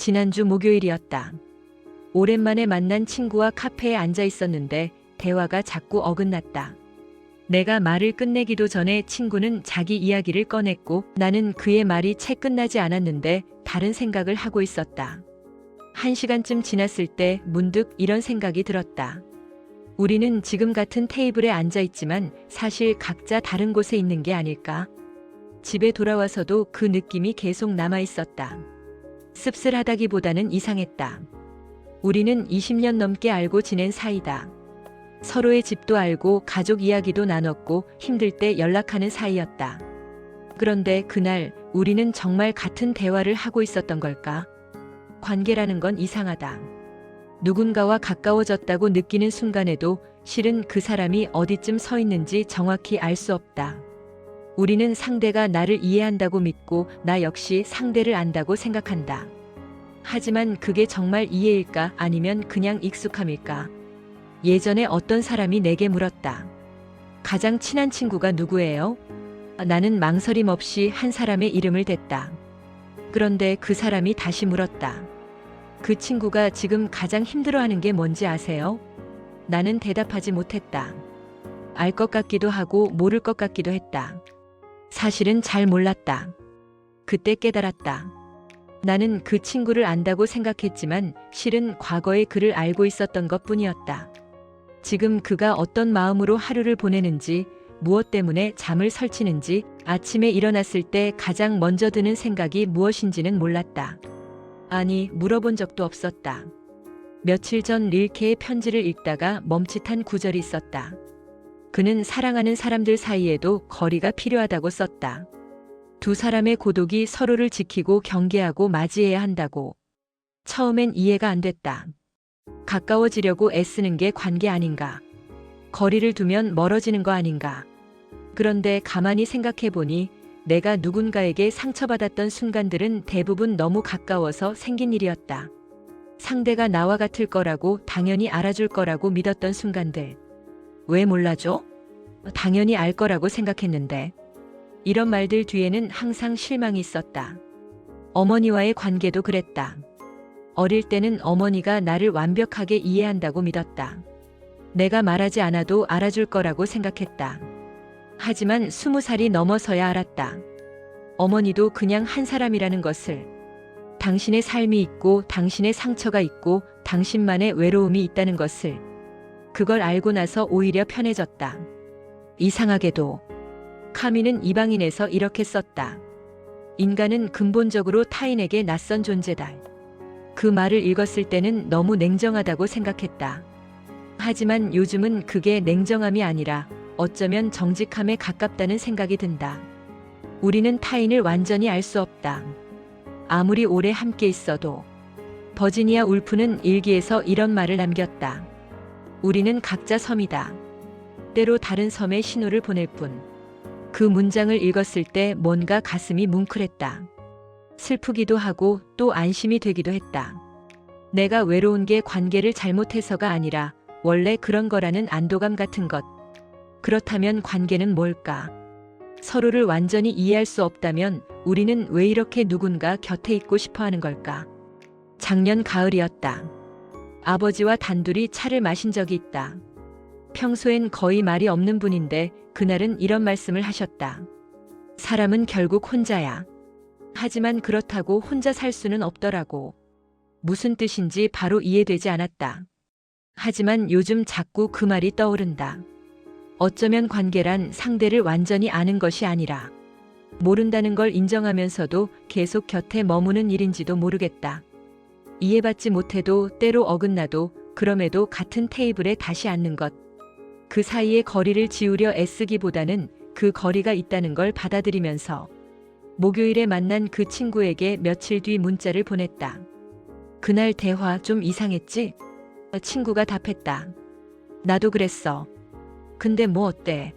지난주 목요일이었다. 오랜만에 만난 친구와 카페에 앉아 있었는데 대화가 자꾸 어긋났다. 내가 말을 끝내기도 전에 친구는 자기 이야기를 꺼냈고 나는 그의 말이 채 끝나지 않았는데 다른 생각을 하고 있었다. 1시간쯤 지났을 때 문득 이런 생각이 들었다. 우리는 지금 같은 테이블에 앉아 있지만 사실 각자 다른 곳에 있는 게 아닐까? 집에 돌아와서도 그 느낌이 계속 남아 있었다. 씁쓸하다기보다는 이상했다. 우리는 20년 넘게 알고 지낸 사이다. 서로의 집도 알고 가족 이야기도 나눴고 힘들 때 연락하는 사이였다. 그런데 그날 우리는 정말 같은 대화를 하고 있었던 걸까? 관계라는 건 이상하다. 누군가와 가까워졌다고 느끼는 순간에도 실은 그 사람이 어디쯤 서 있는지 정확히 알 수 없다. 우리는 상대가 나를 이해한다고 믿고 나 역시 상대를 안다고 생각한다. 하지만 그게 정말 이해일까 아니면 그냥 익숙함일까? 예전에 어떤 사람이 내게 물었다. 가장 친한 친구가 누구예요? 나는 망설임 없이 한 사람의 이름을 댔다. 그런데 그 사람이 다시 물었다. 그 친구가 지금 가장 힘들어하는 게 뭔지 아세요? 나는 대답하지 못했다. 알 것 같기도 하고 모를 것 같기도 했다. 사실은 잘 몰랐다. 그때 깨달았다. 나는 그 친구를 안다고 생각했지만 실은 과거의 그를 알고 있었던 것뿐이었다. 지금 그가 어떤 마음으로 하루를 보내는지, 무엇 때문에 잠을 설치는지, 아침에 일어났을 때 가장 먼저 드는 생각이 무엇인지는 몰랐다. 아니, 물어본 적도 없었다. 며칠 전 릴케의 편지를 읽다가 멈칫한 구절이 있었다. 그는 사랑하는 사람들 사이에도 거리가 필요하다고 썼다. 두 사람의 고독이 서로를 지키고 경계하고 맞이해야 한다고. 처음엔 이해가 안 됐다. 가까워지려고 애쓰는 게 관계 아닌가? 거리를 두면 멀어지는 거 아닌가? 그런데 가만히 생각해보니 내가 누군가에게 상처받았던 순간들은 대부분 너무 가까워서 생긴 일이었다. 상대가 나와 같을 거라고 당연히 알아줄 거라고 믿었던 순간들. 왜 몰라줘? 당연히 알 거라고 생각했는데. 이런 말들 뒤에는 항상 실망이 있었다. 어머니와의 관계도 그랬다. 어릴 때는 어머니가 나를 완벽하게 이해한다고 믿었다. 내가 말하지 않아도 알아줄 거라고 생각했다. 하지만 20살이 넘어서야 알았다. 어머니도 그냥 한 사람이라는 것을. 당신의 삶이 있고 당신의 상처가 있고 당신만의 외로움이 있다는 것을. 그걸 알고 나서 오히려 편해졌다. 이상하게도 카미는 이방인에서 이렇게 썼다. 인간은 근본적으로 타인에게 낯선 존재다. 그 말을 읽었을 때는 너무 냉정하다고 생각했다. 하지만 요즘은 그게 냉정함이 아니라 어쩌면 정직함에 가깝다는 생각이 든다. 우리는 타인을 완전히 알 수 없다. 아무리 오래 함께 있어도. 버지니아 울프는 일기에서 이런 말을 남겼다. 우리는 각자 섬이다. 때로 다른 섬에 신호를 보낼 뿐. 그 문장을 읽었을 때 뭔가 가슴이 뭉클했다. 슬프기도 하고 또 안심이 되기도 했다. 내가 외로운 게 관계를 잘못해서가 아니라 원래 그런 거라는 안도감 같은 것. 그렇다면 관계는 뭘까? 서로를 완전히 이해할 수 없다면 우리는 왜 이렇게 누군가 곁에 있고 싶어 하는 걸까? 작년 가을이었다. 아버지와 단둘이 차를 마신 적이 있다. 평소엔 거의 말이 없는 분인데 그날은 이런 말씀을 하셨다. 사람은 결국 혼자야. 하지만 그렇다고 혼자 살 수는 없더라고. 무슨 뜻인지 바로 이해되지 않았다. 하지만 요즘 자꾸 그 말이 떠오른다. 어쩌면 관계란 상대를 완전히 아는 것이 아니라 모른다는 걸 인정하면서도 계속 곁에 머무는 일인지도 모르겠다. 이해받지 못해도 때로 어긋나도 그럼에도 같은 테이블에 다시 앉는 것. 그 사이의 거리를 지우려 애쓰기보다는 그 거리가 있다는 걸 받아들이면서 목요일에 만난 그 친구에게 며칠 뒤 문자를 보냈다. 그날 대화 좀 이상했지? 친구가 답했다. 나도 그랬어. 근데 뭐 어때?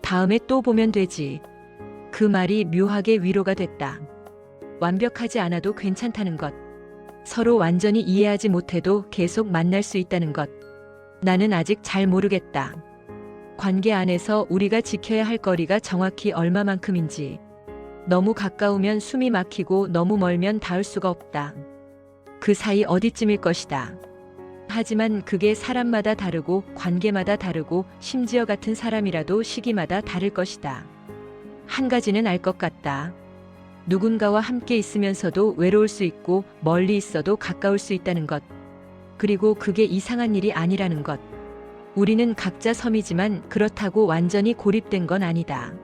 다음에 또 보면 되지. 그 말이 묘하게 위로가 됐다. 완벽하지 않아도 괜찮다는 것. 서로 완전히 이해하지 못해도 계속 만날 수 있다는 것. 나는 아직 잘 모르겠다. 관계 안에서 우리가 지켜야 할 거리가 정확히 얼마만큼인지. 너무 가까우면 숨이 막히고 너무 멀면 닿을 수가 없다. 그 사이 어디쯤일 것이다. 하지만 그게 사람마다 다르고 관계마다 다르고 심지어 같은 사람이라도 시기마다 다를 것이다. 한 가지는 알 것 같다. 누군가와 함께 있으면서도 외로울 수 있고 멀리 있어도 가까울 수 있다는 것. 그리고 그게 이상한 일이 아니라는 것. 우리는 각자 섬이지만 그렇다고 완전히 고립된 건 아니다.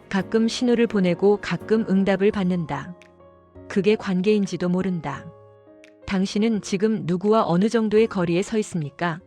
가끔 신호를 보내고 가끔 응답을 받는다. 그게 관계인지도 모른다. 당신은 지금 누구와 어느 정도의 거리에 서 있습니까?